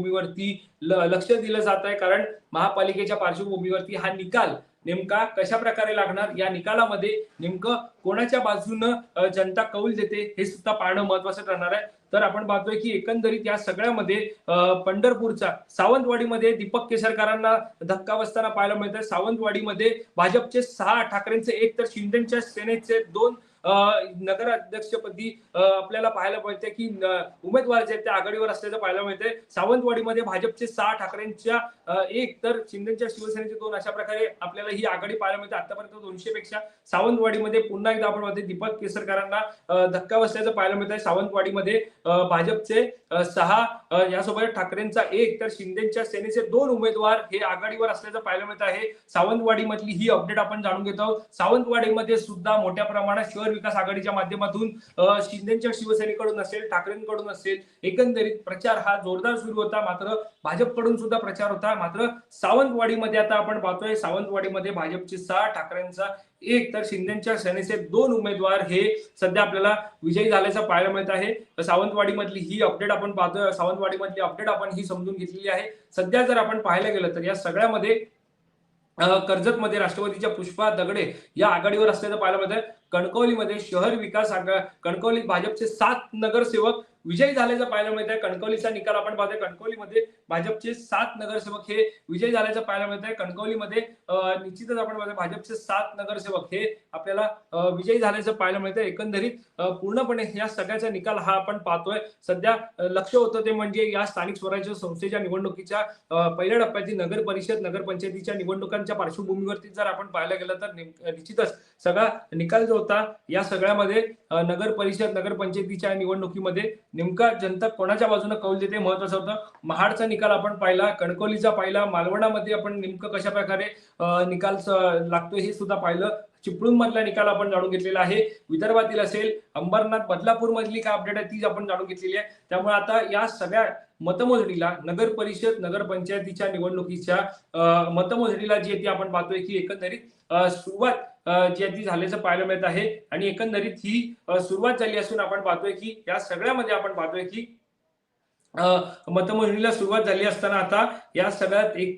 पार्श्वभूमीवरती लक्ष दिलं जात आहे, कारण महापालिकेच्या पार्श्वभूमीवरती हा निकाल नेमका कशा प्रकारे लागणार, या निकालामध्ये नेमकं कोणाच्या बाजूनं जनता कौल देते हे सुद्धा पाहणं महत्वाचं ठरणार आहे. तर आपण पाहतोय की एकंदरीत या सगळ्यामध्ये पंढरपूरचा सावंतवाडीमध्ये दीपक केसरकरांना धक्का बसताना पाहायला मिळतंय. सावंतवाडीमध्ये भाजपचे 6, ठाकरेंचे 1 तर शिंदेच्या सेनेचे 2 नगराध्यक्षपदी आपल्याला पाहायला मिळते की उमेदवार जे आहेत ते आघाडीवर असल्याचं पाहायला मिळते. सावंतवाडीमध्ये भाजपचे 6, ठाकरेंच्या 1 तर शिंदेच्या शिवसेनेचे 2 अशा प्रकारे आपल्याला ही आघाडी पाहायला मिळते. आतापर्यंत 200 पेक्षा सावंतवाडीमध्ये पुन्हा एकदा आपण पाहतो दीपक केसरकरांना धक्का बसल्याचं पाहायला मिळत आहे. सावंतवाडीमध्ये भाजपचे 6 यासोबत ठाकरेंचा 1 तर शिंदेच्या सेनेचे 2 उमेदवार हे आघाडीवर असल्याचं पाहायला मिळत आहे. सावंतवाडीमधली ही अपडेट आपण जाणून घेत आहोत. सावंतवाडीमध्ये सुद्धा मोठ्या प्रमाणात शहर विकास आघाडीच्या माध्यमातून शिंदेच्या शिवसेनेकडून असेल, ठाकरेंकडून असेल, एकंदरीत प्रचार हा जोरदार सुरू होता. मात्र भाजपकडून सुद्धा प्रचार होता. मात्र सावंतवाडीमध्ये आता आपण पाहतोय सावंतवाडीमध्ये भाजपचे 6, ठाकरेंचा 1 तर शिंदेच्या सेनेचे 2 उमेदवार हे सध्या आपल्याला विजयी झाल्याचं पाहायला मिळत आहे. सावंतवाडीमधली ही अपडेट आपण पाहतोय. सावंतवाडीमधली अपडेट आपण ही समजून घेतलेली आहे. सध्या जर आपण पाहायला गेलं तर या सगळ्यामध्ये कर्जतमध्ये राष्ट्रवादीच्या पुष्पा दगडे या आघाडीवर असल्याचं पाहायला मिळतंय. कणकवलीमध्ये शहर विकास कणकवलीत भाजपचे 7 नगरसेवक विजयी झाल्याचं पाहायला मिळत आहे. कणकवलीचा निकाल आपण पाहतोय. कणकवलीमध्ये भाजपचे 7 नगरसेवक हे विजयी झाल्याचं पाहायला मिळत आहे. कणकवलीमध्ये निश्चितच आपण पाहतोय भाजपचे 7 नगरसेवक हे आपल्याला विजयी झाल्याचं पाहायला मिळतंय. एकंदरीत पूर्णपणे या सगळ्याचा निकाल हा आपण पाहतोय. सध्या लक्ष होतं ते म्हणजे या स्थानिक स्वराज्य संस्थेच्या निवडणुकीच्या पहिल्या टप्प्यातील नगर परिषद, नगरपंचायतीच्या निवडणुकांच्या पार्श्वभूमीवरती जर आपण पाहायला गेलं तर निश्चितच सगळा निकाल जो होता या सगळ्यामध्ये नगर परिषद, नगरपंचायतीच्या निवडणुकीमध्ये नेमका जनता कोणाच्या बाजूने कौल देते महत्वाचं होतं. महाडचा निकाल आपण पाहिला, कणकवलीचा पाहिला, मालवणामध्ये आपण नेमकं कशा प्रकारे निकाल लागतोय हे सुद्धा पाहिलं. चिपळूण मधला निकाल आपण जाणून घेतलेला आहे. विदर्भातील असेल, अंबरनाथ, बदलापूर मधली काय अपडेट आहे ती आपण जाणून घेतलेली आहे. त्यामुळे आता या सगळ्या मतमोजणीला, नगर परिषद, नगरपंचायतीच्या निवडणुकीच्या मतमोजणीला जी आहे ती आपण पाहतोय की एकंदरीत सुरुवात जी आहे ती झाल्याचं पाहायला मिळत आहे. आणि एकंदरीत ही सुरुवात झाली असून आपण पाहतोय की या सगळ्यामध्ये आपण पाहतोय की मतमोजणीला सुरुवात झाली असताना आता या सगळ्यात एक